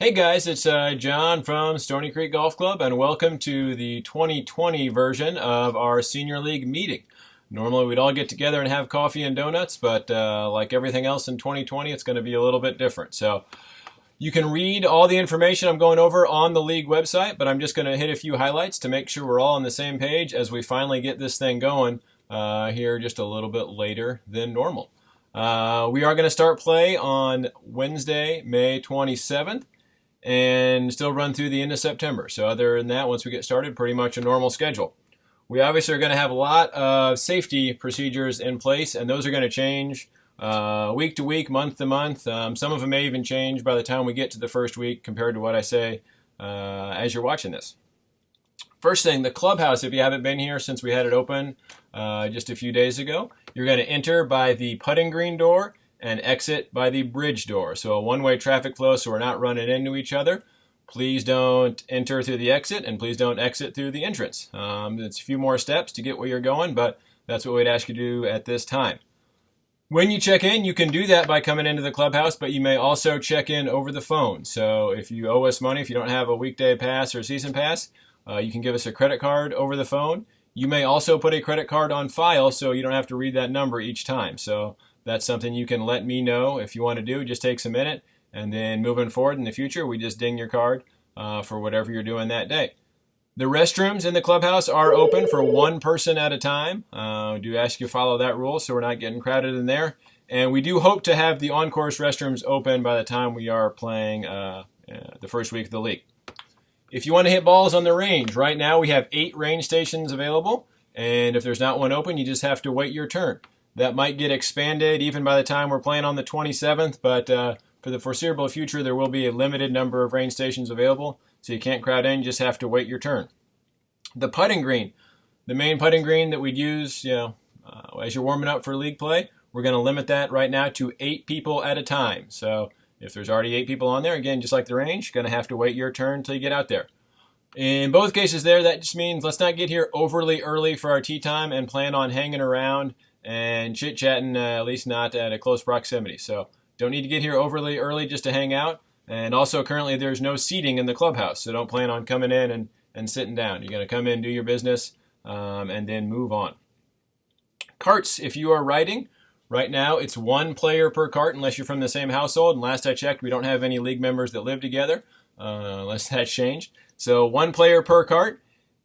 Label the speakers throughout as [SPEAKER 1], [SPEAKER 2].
[SPEAKER 1] Hey guys, it's John from StonyCreek Golf Club, and welcome to the 2020 version of our Senior League meeting. Normally we'd all get together and have coffee and donuts, but like everything else in 2020, it's going to be a little bit different. So you can read all the information I'm going over on the league website, but I'm just going to hit a few highlights to make sure we're all on the same page as we finally get this thing going here just a little bit later than normal. We are going to start play on Wednesday, May 27th. And still run through the end of September. So other than that, once we get started, pretty much a normal schedule. We obviously are going to have a lot of safety procedures in place, and those are going to change week to week, month to month. Some of them may even change by the time we get to the first week compared to what I say as you're watching this. First thing, the clubhouse, if you haven't been here since we had it open just a few days ago, you're going to enter by the putting green door and exit by the bridge door. So a one-way traffic flow, so we're not running into each other. Please don't enter through the exit, and please don't exit through the entrance. It's a few more steps to get where you're going, but that's what we'd ask you to do at this time. When you check in, you can do that by coming into the clubhouse, but you may also check in over the phone. So if you owe us money, if you don't have a weekday pass or season pass, you can give us a credit card over the phone. You may also put a credit card on file so you don't have to read that number each time. So that's something you can let me know if you want to do. It just takes a minute, and then moving forward in the future, we just ding your card for whatever you're doing that day. The restrooms in the clubhouse are open for one person at a time. We do ask you to follow that rule so we're not getting crowded in there. And we do hope to have the on-course restrooms open by the time we are playing the first week of the league. If you want to hit balls on the range, right now we have 8 range stations available, and if there's not one open, you just have to wait your turn. That might get expanded even by the time we're playing on the 27th, but for the foreseeable future, there will be a limited number of range stations available, so you can't crowd in, you just have to wait your turn. The putting green, the main putting green that we'd use, as you're warming up for league play, we're going to limit that right now to 8 people at a time. So if there's already 8 people on there, again, just like the range, you're going to have to wait your turn until you get out there. In both cases there, that just means let's not get here overly early for our tee time and plan on hanging around and chit-chatting, at least not at a close proximity. So don't need to get here overly early just to hang out. And also currently there's no seating in the clubhouse, so don't plan on coming in and sitting down. You're going to come in, do your business, and then move on. Carts, if you are riding, right now it's 1 player per cart unless you're from the same household. And last I checked, we don't have any league members that live together, unless that's changed. So 1 player per cart.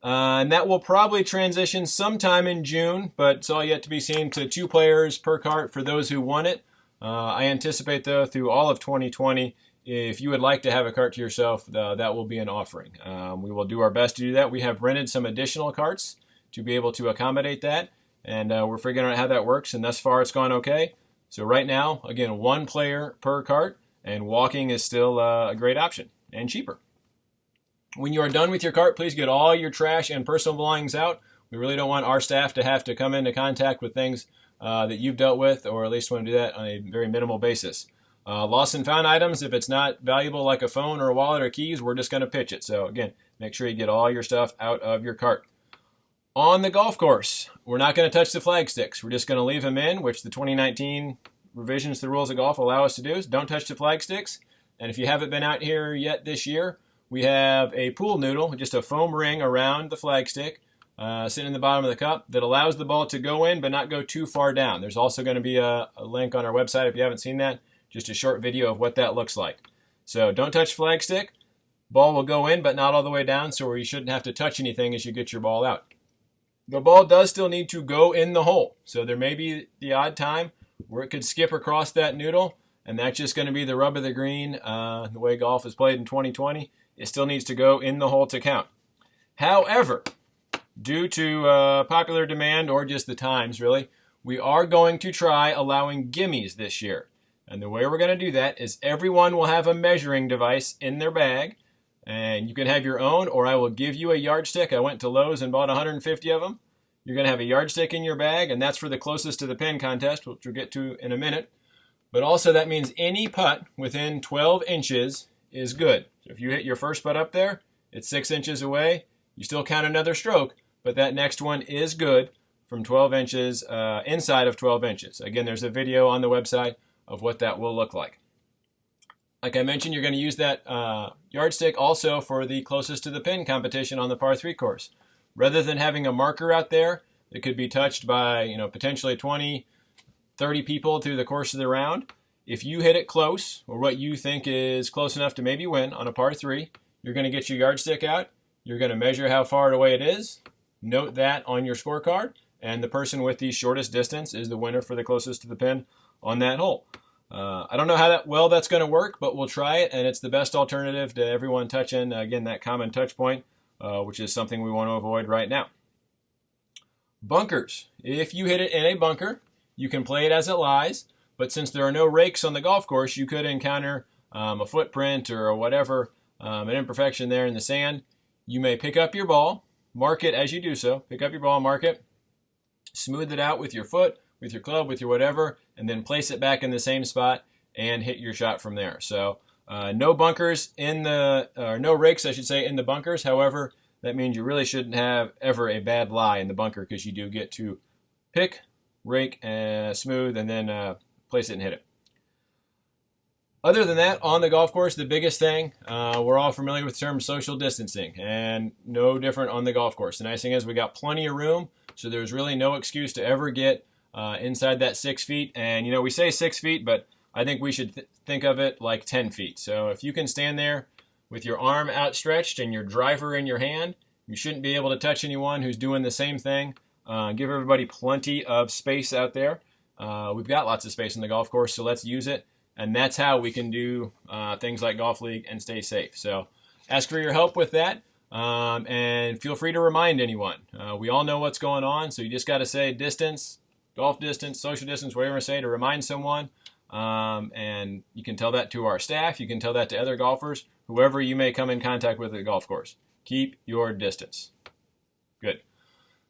[SPEAKER 1] And that will probably transition sometime in June, but it's all yet to be seen, to 2 players per cart for those who want it. I anticipate, though, through all of 2020, if you would like to have a cart to yourself, that will be an offering. We will do our best to do that. We have rented some additional carts to be able to accommodate that, and we're figuring out how that works, and thus far it's gone okay. So right now, again, 1 player per cart, and walking is still a great option and cheaper. When you are done with your cart, please get all your trash and personal belongings out. We really don't want our staff to have to come into contact with things that you've dealt with, or at least want to do that on a very minimal basis. Lost and found items, if it's not valuable like a phone or a wallet or keys, we're just going to pitch it. So again, make sure you get all your stuff out of your cart. On the golf course, we're not going to touch the flag sticks. We're just going to leave them in, which the 2019 revisions to the rules of golf allow us to do. So don't touch the flag sticks. And if you haven't been out here yet this year, we have a pool noodle, just a foam ring around the flagstick, sitting in the bottom of the cup that allows the ball to go in but not go too far down. There's also going to be a link on our website if you haven't seen that, just a short video of what that looks like. So don't touch flagstick. Ball will go in but not all the way down, so you shouldn't have to touch anything as you get your ball out. The ball does still need to go in the hole, so there may be the odd time where it could skip across that noodle, and that's just going to be the rub of the green, the way golf is played in 2020. It still needs to go in the hole to count. However, due to popular demand, or just the times really, we are going to try allowing gimmies this year. And the way we're going to do that is everyone will have a measuring device in their bag, and you can have your own, or I will give you a yardstick. I went to Lowe's and bought 150 of them. You're going to have a yardstick in your bag, and that's for the closest to the pin contest, which we'll get to in a minute. But also that means any putt within 12 inches is good. So if you hit your first putt up there, it's 6 inches away. You still count another stroke, but that next one is good from 12 inches, inside of 12 inches. Again, there's a video on the website of what that will look like. Like I mentioned, you're going to use that yardstick also for the closest to the pin competition on the par 3 course. Rather than having a marker out there that could be touched by potentially 20, 30 people through the course of the round, if you hit it close, or what you think is close enough to maybe win on a par 3, you're going to get your yardstick out, you're going to measure how far away it is, note that on your scorecard, and the person with the shortest distance is the winner for the closest to the pin on that hole. I don't know how that's going to work, but we'll try it, and it's the best alternative to everyone touching, again, that common touch point, which is something we want to avoid right now. Bunkers. If you hit it in a bunker, you can play it as it lies, but since there are no rakes on the golf course, you could encounter a footprint or whatever, an imperfection there in the sand. You may pick up your ball, mark it as you do so, pick up your ball, mark it, smooth it out with your foot, with your club, with your whatever, and then place it back in the same spot and hit your shot from there. So no bunkers no rakes, I should say, in the bunkers. However, that means you really shouldn't have ever a bad lie in the bunker, because you do get to pick, rake, smooth, and then place it and hit it. Other than that, on the golf course, the biggest thing, we're all familiar with the term social distancing, and no different on the golf course. The nice thing is we got plenty of room, so there's really no excuse to ever get inside that 6 feet. And, we say 6 feet, but I think we should think of it like 10 feet. So if you can stand there with your arm outstretched and your driver in your hand, you shouldn't be able to touch anyone who's doing the same thing. Give everybody plenty of space out there. We've got lots of space in the golf course, so let's use it. And that's how we can do things like Golf League and stay safe. So ask for your help with that, and feel free to remind anyone. We all know what's going on, so you just got to say distance, golf distance, social distance, whatever you say to remind someone. And you can tell that to our staff. You can tell that to other golfers, whoever you may come in contact with at the golf course. Keep your distance. Good.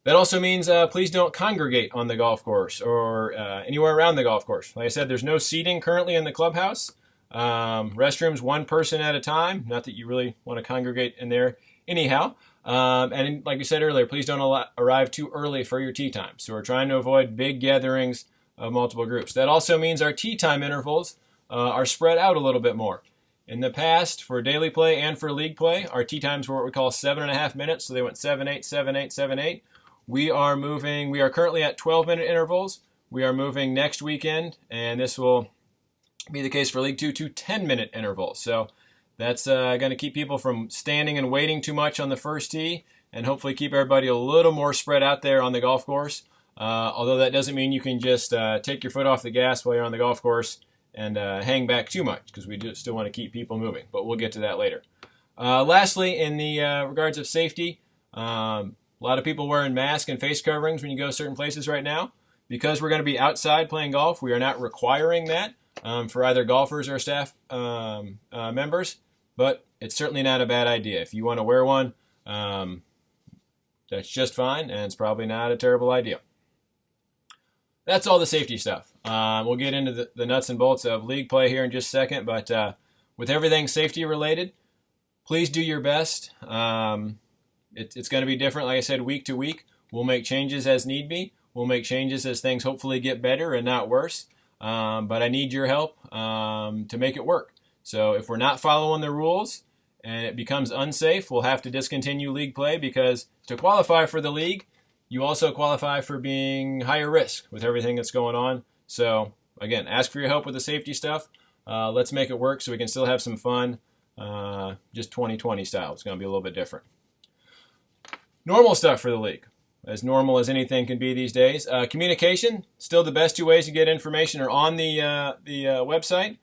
[SPEAKER 1] That also means please don't congregate on the golf course or anywhere around the golf course. Like I said, there's no seating currently in the clubhouse. Restrooms, one person at a time. Not that you really want to congregate in there anyhow. And like we said earlier, please don't arrive too early for your tee time. So we're trying to avoid big gatherings of multiple groups. That also means our tee time intervals are spread out a little bit more. In the past, for daily play and for league play, our tee times were what we call 7.5 minutes. So they went 7-8, 7-8, 7-8. We are currently at 12-minute intervals. We are moving next weekend, and this will be the case for League 2, to 10-minute intervals. So that's going to keep people from standing and waiting too much on the first tee, and hopefully keep everybody a little more spread out there on the golf course. Although that doesn't mean you can just take your foot off the gas while you're on the golf course and hang back too much, because we still want to keep people moving. But we'll get to that later. Lastly, in the regards of safety, a lot of people wearing masks and face coverings when you go certain places right now. Because we're going to be outside playing golf, we are not requiring that for either golfers or staff members, but it's certainly not a bad idea. If you want to wear one, that's just fine, and it's probably not a terrible idea. That's all the safety stuff. We'll get into the nuts and bolts of league play here in just a second, but with everything safety related, please do your best. It's going to be different, like I said, week to week. We'll make changes as need be. We'll make changes as things hopefully get better and not worse. But I need your help to make it work. So if we're not following the rules and it becomes unsafe, we'll have to discontinue league play, because to qualify for the league, you also qualify for being higher risk with everything that's going on. So again, ask for your help with the safety stuff. Let's make it work so we can still have some fun, just 2020 style. It's going to be a little bit different. Normal stuff for the league, as normal as anything can be these days. Communication, still the best two ways to get information are on the website,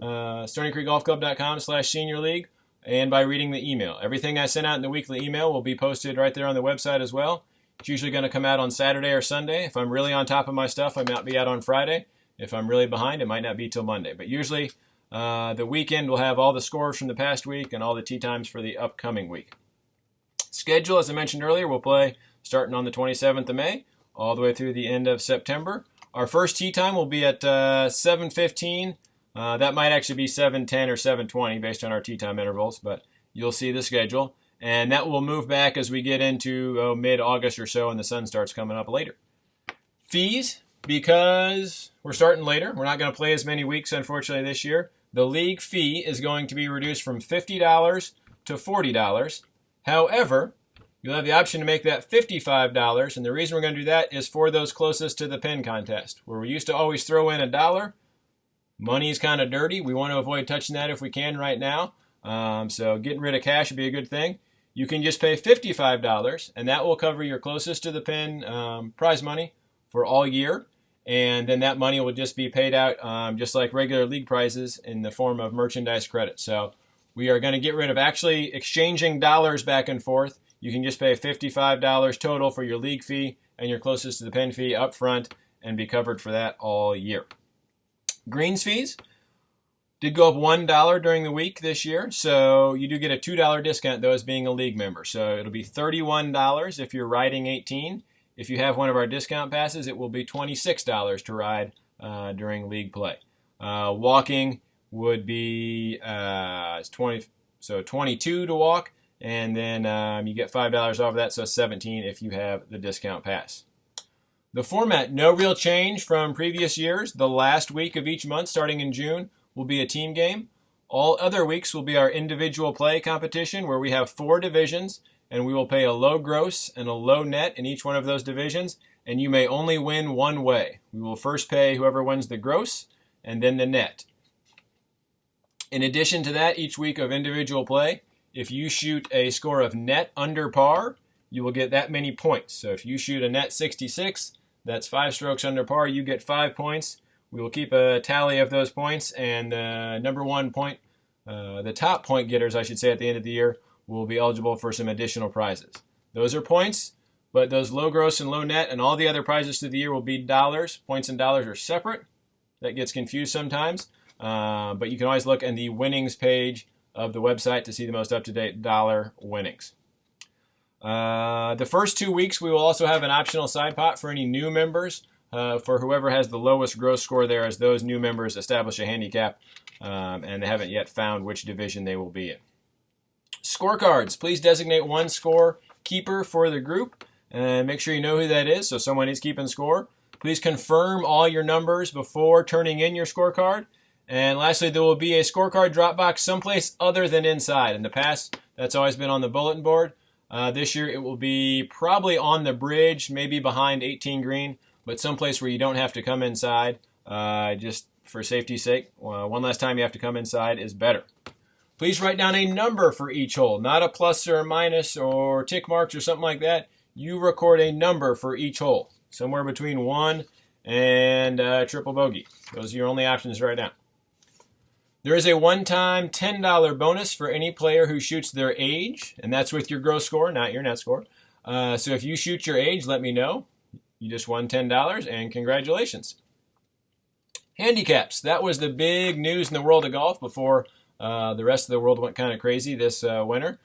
[SPEAKER 1] StonyCreekGolfClub.com/Senior League, and by reading the email. Everything I sent out in the weekly email will be posted right there on the website as well. It's usually going to come out on Saturday or Sunday. If I'm really on top of my stuff, I might be out on Friday. If I'm really behind, it might not be till Monday. But usually the weekend will have all the scores from the past week and all the tee times for the upcoming week. Schedule, as I mentioned earlier, we'll play starting on the 27th of May all the way through the end of September. Our first tee time will be at 7:15. That might actually be 7:10 or 7:20 based on our tee time intervals, but you'll see the schedule. And that will move back as we get into mid-August or so and the sun starts coming up later. Fees, because we're starting later. We're not going to play as many weeks, unfortunately, this year. the league fee is going to be reduced from $50 to $40. However, you'll have the option to make that $55, and the reason we're going to do that is for those closest to the pin contest, where we used to always throw in $1. Money is kind of dirty. We want to avoid touching that if we can right now. So getting rid of cash would be a good thing. You can just pay $55, and that will cover your closest to the pin prize money for all year. And then that money will just be paid out just like regular league prizes in the form of merchandise credit. So we are going to get rid of actually exchanging dollars back and forth. You can just pay $55 total for your league fee and your closest to the pin fee up front and be covered for that all year. Greens fees did go up $1 during the week this year, so you do get a $2 discount though as being a league member. So it'll be $31 if you're riding 18. If you have one of our discount passes, it will be $26 to ride during league play. Walking would be so $22 to walk, and then you get $5 off of that, so $17 if you have the discount pass. The format, no real change from previous years. The last week of each month, starting in June, will be a team game. All other weeks will be our individual play competition, where we have 4 divisions, and we will pay a low gross and a low net in each one of those divisions, and you may only win one way. We will first pay whoever wins the gross, and then the net. In addition to that, each week of individual play, if you shoot a score of net under par, you will get that many points. So if you shoot a net 66, that's 5 strokes under par, you get 5 points. We will keep a tally of those points, and the top point getters, I should say, at the end of the year will be eligible for some additional prizes. Those are points, but those low gross and low net and all the other prizes through the year will be dollars. Points and dollars are separate. That gets confused sometimes, but you can always look in the winnings page of the website to see the most up-to-date dollar winnings. The first 2 weeks, we will also have an optional side pot for any new members, for whoever has the lowest gross score there, as those new members establish a handicap, and they haven't yet found which division they will be in. Scorecards. Please designate one score keeper for the group, and make sure you know who that is, so someone is keeping score. Please confirm all your numbers before turning in your scorecard. And lastly, there will be a scorecard drop box someplace other than inside. In the past, that's always been on the bulletin board. This year, it will be probably on the bridge, maybe behind 18 green, but someplace where you don't have to come inside, just for safety's sake. One last time you have to come inside is better. Please write down a number for each hole, not a plus or a minus or tick marks or something like that. You record a number for each hole, somewhere between 1 and triple bogey. Those are your only options right now. There is a one-time $10 bonus for any player who shoots their age, and that's with your gross score, not your net score. So if you shoot your age, let me know. You just won $10, and congratulations. Handicaps. That was the big news in the world of golf before the rest of the world went kind of crazy this winter.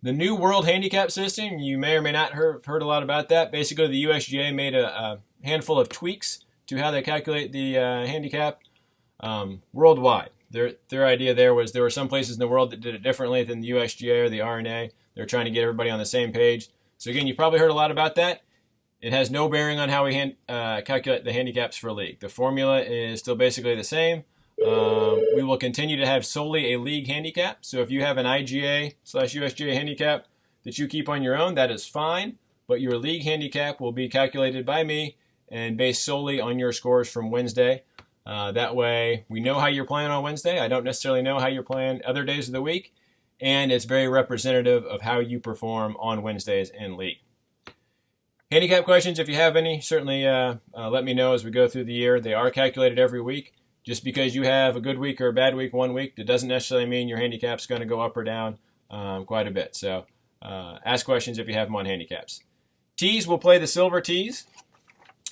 [SPEAKER 1] The new world handicap system, you may or may not have heard a lot about that. Basically, the USGA made a handful of tweaks to how they calculate the handicap worldwide. Their idea there was there were some places in the world that did it differently than the USGA or the RNA. They're trying to get everybody on the same page. So again, you've probably heard a lot about that. It has no bearing on how we calculate the handicaps for a league. The formula is still basically the same. We will continue to have solely a league handicap. So if you have an IGA/USGA handicap that you keep on your own, that is fine. But your league handicap will be calculated by me and based solely on your scores from Wednesday. That way, we know how you're playing on Wednesday. I don't necessarily know how you're playing other days of the week. And it's very representative of how you perform on Wednesdays in league. Handicap questions, if you have any, certainly let me know as we go through the year. They are calculated every week. Just because you have a good week or a bad week one week, that doesn't necessarily mean your handicap's going to go up or down quite a bit. So ask questions if you have them on handicaps. Tees, we'll play the silver tees.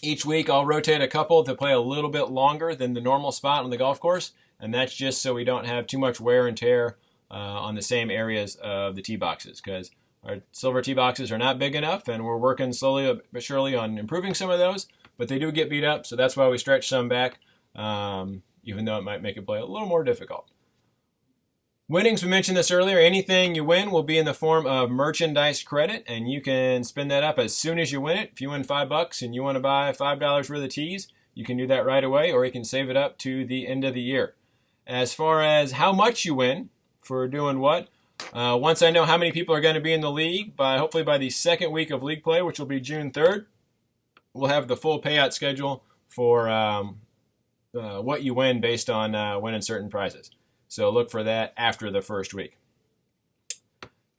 [SPEAKER 1] Each week I'll rotate a couple to play a little bit longer than the normal spot on the golf course, and that's just so we don't have too much wear and tear on the same areas of the tee boxes, because our silver tee boxes are not big enough, and we're working slowly but surely on improving some of those, but they do get beat up, so that's why we stretch some back, even though it might make it play a little more difficult. Winnings, we mentioned this earlier, anything you win will be in the form of merchandise credit, and you can spend that up as soon as you win it. If you win $5 and you want to buy $5 worth of tees, you can do that right away, or you can save it up to the end of the year. As far as how much you win for doing what, once I know how many people are going to be in the league, hopefully by the second week of league play, which will be June 3rd, we'll have the full payout schedule for what you win based on winning certain prizes. So look for that after the first week.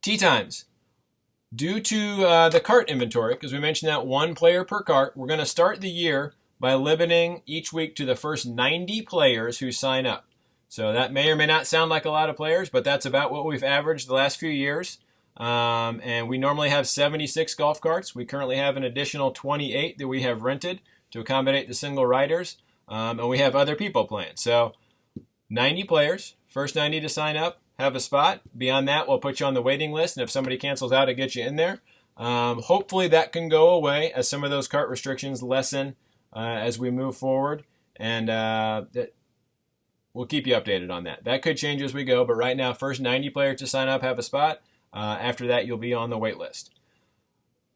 [SPEAKER 1] Tee times. Due to the cart inventory, because we mentioned that one player per cart, we're going to start the year by limiting each week to the first 90 players who sign up. So that may or may not sound like a lot of players, but that's about what we've averaged the last few years. And we normally have 76 golf carts. We currently have an additional 28 that we have rented to accommodate the single riders. And we have other people playing. So 90 players, first 90 to sign up, have a spot. Beyond that, we'll put you on the waiting list. And if somebody cancels out, it'll get you in there. Hopefully that can go away as some of those cart restrictions lessen as we move forward. And we'll keep you updated on that. That could change as we go, but right now, first 90 players to sign up have a spot. After that, you'll be on the wait list.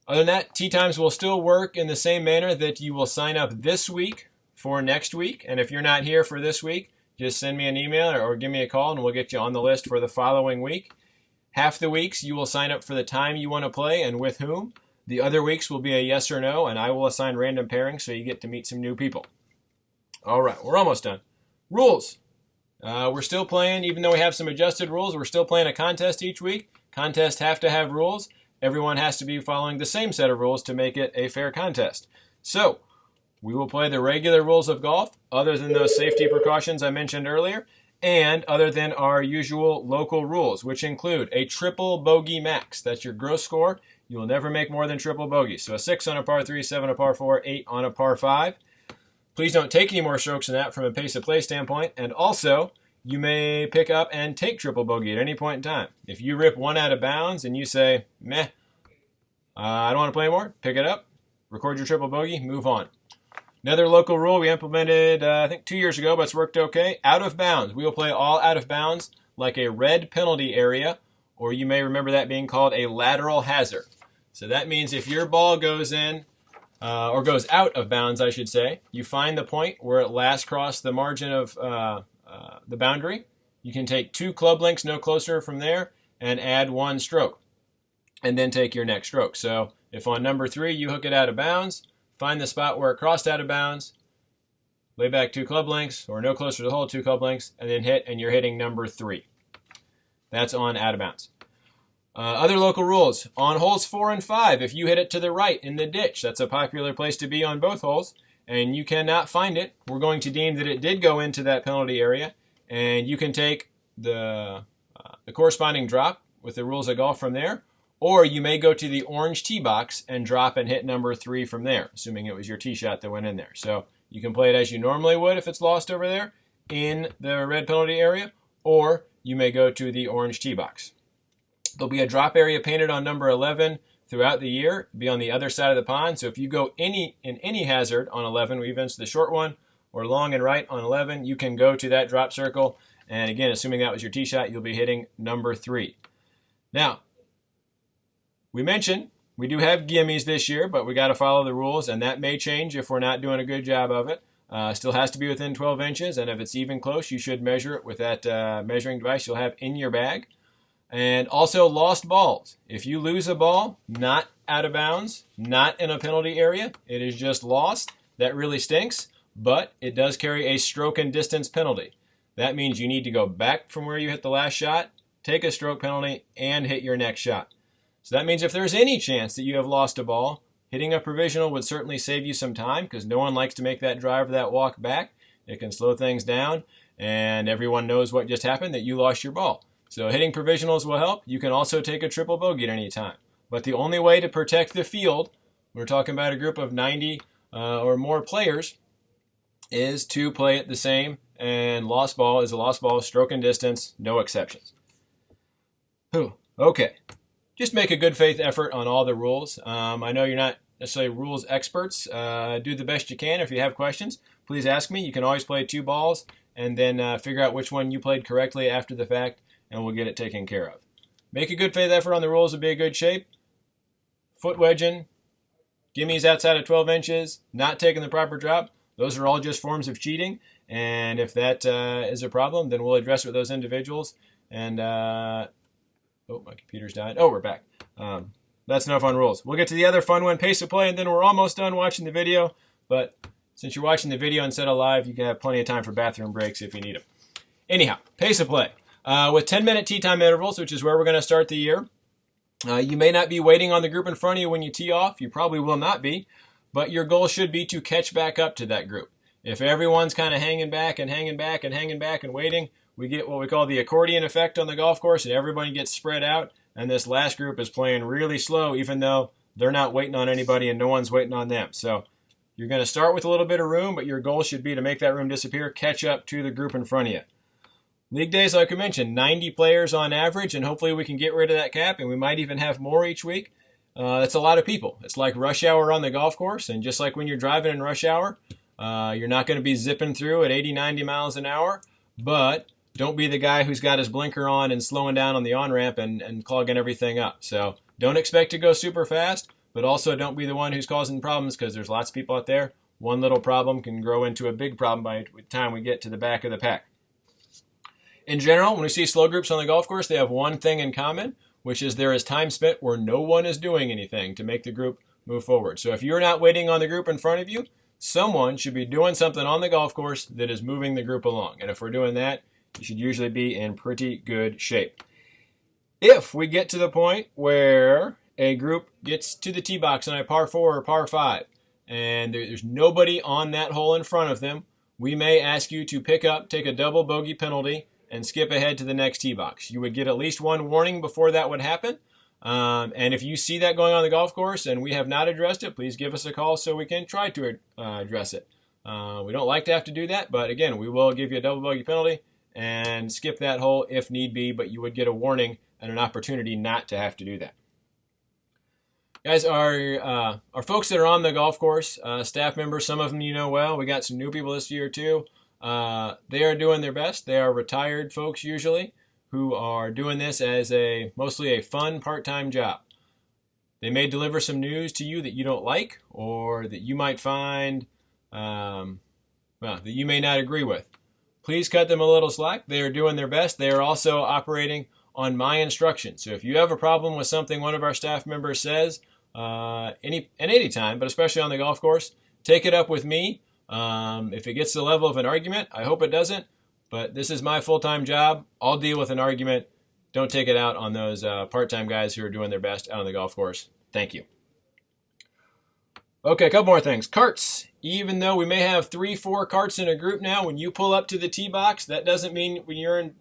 [SPEAKER 1] Other than that, tee times will still work in the same manner that you will sign up this week for next week. And if you're not here for this week, just send me an email or give me a call and we'll get you on the list for the following week. Half the weeks you will sign up for the time you want to play and with whom. The other weeks will be a yes or no, and I will assign random pairings so you get to meet some new people. All right, we're almost done. Rules. We're still playing, even though we have some adjusted rules, we're still playing a contest each week. Contests have to have rules. Everyone has to be following the same set of rules to make it a fair contest. So, we will play the regular rules of golf, other than those safety precautions I mentioned earlier, and other than our usual local rules, which include a triple bogey max. That's your gross score. You will never make more than triple bogeys. So a 6 on a par 3, 7 on a par 4, 8 on a par 5. Please don't take any more strokes than that from a pace of play standpoint. And also, you may pick up and take triple bogey at any point in time. If you rip one out of bounds and you say, meh, I don't want to play anymore, pick it up, record your triple bogey, move on. Another local rule we implemented, I think 2 years ago, but it's worked okay. Out of bounds. We will play all out of bounds like a red penalty area, or you may remember that being called a lateral hazard. So that means if your ball goes in, or goes out of bounds, I should say, you find the point where it last crossed the margin of the boundary. You can take 2 club lengths no closer from there and add 1 stroke, and then take your next stroke. So if on number 3 you hook it out of bounds, find the spot where it crossed out of bounds, lay back 2 club lengths, or no closer to the hole, 2 club lengths, and then hit, and you're hitting number 3. That's on out of bounds. Other local rules. On holes 4 and 5, if you hit it to the right in the ditch, that's a popular place to be on both holes, and you cannot find it, we're going to deem that it did go into that penalty area, and you can take the corresponding drop with the rules of golf from there, or you may go to the orange tee box and drop and hit number 3 from there, assuming it was your tee shot that went in there. So you can play it as you normally would if it's lost over there in the red penalty area, or you may go to the orange tee box. There'll be a drop area painted on number 11 throughout the year, be on the other side of the pond. So if you go in any hazard on 11, even the short one, or long and right on 11, you can go to that drop circle. And again, assuming that was your tee shot, you'll be hitting number 3. Now, we mentioned we do have gimmies this year, but we got to follow the rules, and that may change if we're not doing a good job of it. Still has to be within 12 inches, and if it's even close, you should measure it with that measuring device you'll have in your bag. And also lost balls. If you lose a ball, not out of bounds, not in a penalty area, it is just lost. That really stinks, but it does carry a stroke and distance penalty. That means you need to go back from where you hit the last shot, take a stroke penalty, and hit your next shot. So that means if there's any chance that you have lost a ball, hitting a provisional would certainly save you some time because no one likes to make that drive or that walk back. It can slow things down, and everyone knows what just happened, that you lost your ball. So hitting provisionals will help. You can also take a triple bogey at any time. But the only way to protect the field, we're talking about a group of 90 or more players, is to play it the same. And lost ball is a lost ball, stroke and distance, no exceptions. Okay. Just make a good faith effort on all the rules. I know you're not necessarily rules experts. Do the best you can. If you have questions, please ask me. You can always play 2 balls and then figure out which one you played correctly after the fact, and we'll get it taken care of. Make a good faith effort on the rules to be in good shape. Foot wedging, gimmies outside of 12 inches, not taking the proper drop. Those are all just forms of cheating, and if that is a problem, then we'll address it with those individuals. And oh, my computer's died. Oh, we're back. That's no fun rules. We'll get to the other fun one, pace of play, and then we're almost done watching the video. But since you're watching the video instead of live, you can have plenty of time for bathroom breaks if you need them. Anyhow, pace of play. With 10-minute tee time intervals, which is where we're going to start the year, you may not be waiting on the group in front of you when you tee off. You probably will not be. But your goal should be to catch back up to that group. If everyone's kind of hanging back and hanging back and hanging back and waiting, we get what we call the accordion effect on the golf course, and everybody gets spread out, and this last group is playing really slow, even though they're not waiting on anybody and no one's waiting on them. So you're going to start with a little bit of room, but your goal should be to make that room disappear, catch up to the group in front of you. League days, like I mentioned, 90 players on average, and hopefully we can get rid of that cap, and we might even have more each week. That's a lot of people. It's like rush hour on the golf course, and just like when you're driving in rush hour, you're not going to be zipping through at 80, 90 miles an hour, but don't be the guy who's got his blinker on and slowing down on the on-ramp and clogging everything up. So don't expect to go super fast, but also don't be the one who's causing problems, because there's lots of people out there. One little problem can grow into a big problem by the time we get to the back of the pack. In general, when we see slow groups on the golf course, they have one thing in common, which is there is time spent where no one is doing anything to make the group move forward. So if you're not waiting on the group in front of you, someone should be doing something on the golf course that is moving the group along. And if we're doing that, you should usually be in pretty good shape. If we get to the point where a group gets to the tee box on a par 4 or par 5, and there's nobody on that hole in front of them, we may ask you to pick up, take a double bogey penalty, and skip ahead to the next tee box. You would get at least one warning before that would happen. And if you see that going on the golf course and we have not addressed it, please give us a call so we can try to address it. We don't like to have to do that, but again, we will give you a double bogey penalty and skip that hole if need be, but you would get a warning and an opportunity not to have to do that. Guys, our folks that are on the golf course, staff members, some of them you know well. We got some new people this year too. They are doing their best. They are retired folks usually who are doing this as mostly a fun part-time job. They may deliver some news to you that you don't like, or that you might find that you may not agree with. Please cut them a little slack. They are doing their best. They are also operating on my instructions. So if you have a problem with something one of our staff members says, any time, but especially on the golf course, take it up with me. If it gets to the level of an argument, I hope it doesn't, but this is my full-time job. I'll deal with an argument. Don't take it out on those part-time guys who are doing their best out on the golf course. Thank you. Okay, a couple more things. Carts. Even though we may have 3-4 carts in a group now, when you pull up to the tee box, that doesn't mean when you're in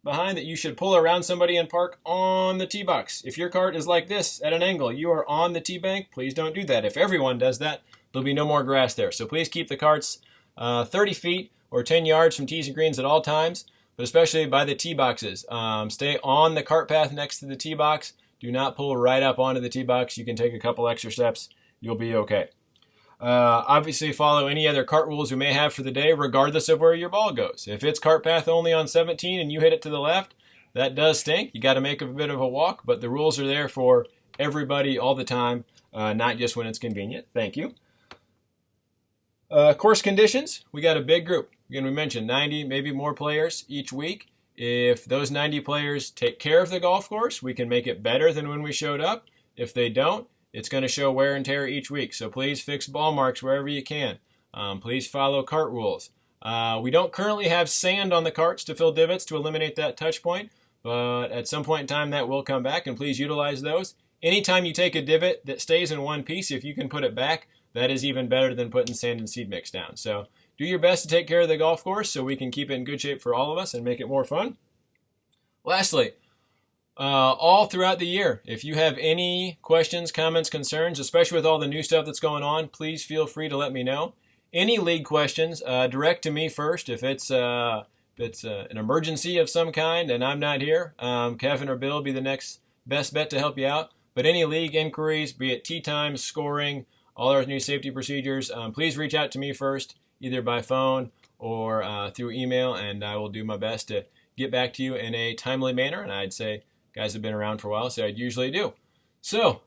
[SPEAKER 1] behind that you should pull around somebody and park on the tee box. If your cart is like this at an angle, you are on the tee bank, please don't do that. If everyone does that, there'll be no more grass there. So please keep the carts 30 feet or 10 yards from tees and greens at all times, but especially by the tee boxes. Stay on the cart path next to the tee box. Do not pull right up onto the tee box. You can take a couple extra steps. You'll be okay. Obviously, follow any other cart rules you may have for the day, regardless of where your ball goes. If it's cart path only on 17 and you hit it to the left, that does stink. You got to make a bit of a walk, but the rules are there for everybody all the time, not just when it's convenient. Thank you. Course conditions, we got a big group. Again, we mentioned 90, maybe more players each week. If those 90 players take care of the golf course, we can make it better than when we showed up. If they don't, it's going to show wear and tear each week. So please fix ball marks wherever you can. Please follow cart rules. We don't currently have sand on the carts to fill divots to eliminate that touch point, but at some point in time that will come back, and please utilize those. Anytime you take a divot that stays in one piece, if you can put it back, that is even better than putting sand and seed mix down. So do your best to take care of the golf course so we can keep it in good shape for all of us and make it more fun. Lastly, all throughout the year, if you have any questions, comments, concerns, especially with all the new stuff that's going on, please feel free to let me know. Any league questions, direct to me first. If it's an emergency of some kind and I'm not here, Kevin or Bill will be the next best bet to help you out. But any league inquiries, be it tee times, scoring, all our new safety procedures, please reach out to me first, either by phone or through email, and I will do my best to get back to you in a timely manner. And I'd say guys have been around for a while, so I'd usually do. So,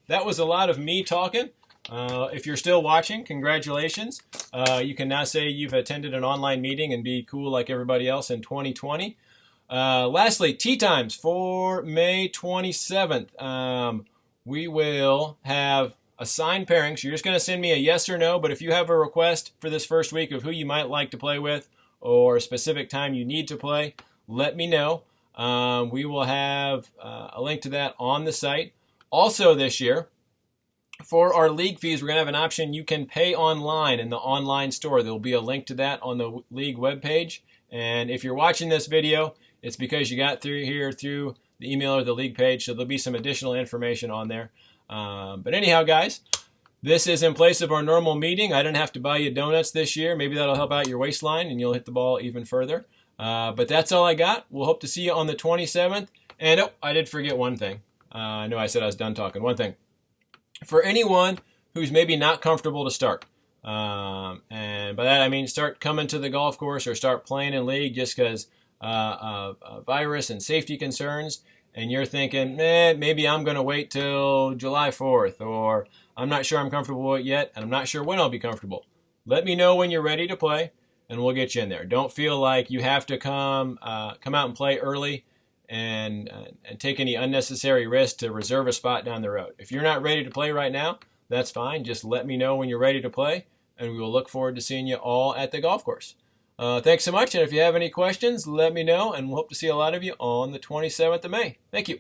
[SPEAKER 1] that was a lot of me talking. If you're still watching, congratulations. You can now say you've attended an online meeting and be cool like everybody else in 2020. Lastly, tea times for May 27th. We will have assigned pairings. You're just going to send me a yes or no, but if you have a request for this first week of who you might like to play with or a specific time you need to play, let me know. We will have a link to that on the site. Also this year, for our league fees, we're going to have an option you can pay online in the online store. There will be a link to that on the league webpage. And if you're watching this video, it's because you got through here through the email or the league page, so there'll be some additional information on there. But anyhow, guys, this is in place of our normal meeting. I didn't have to buy you donuts this year. Maybe that'll help out your waistline and you'll hit the ball even further. But that's all I got. We'll hope to see you on the 27th. And oh, I did forget one thing. I know I said I was done talking. One thing. For anyone who's maybe not comfortable to start, and by that I mean start coming to the golf course or start playing in league just because virus and safety concerns, and you're thinking, maybe I'm going to wait till July 4th, or I'm not sure I'm comfortable yet, and I'm not sure when I'll be comfortable. Let me know when you're ready to play, and we'll get you in there. Don't feel like you have to come out and play early and take any unnecessary risk to reserve a spot down the road. If you're not ready to play right now, that's fine. Just let me know when you're ready to play, and we will look forward to seeing you all at the golf course. Thanks so much, and if you have any questions, let me know, and we'll hope to see a lot of you on the 27th of May. Thank you.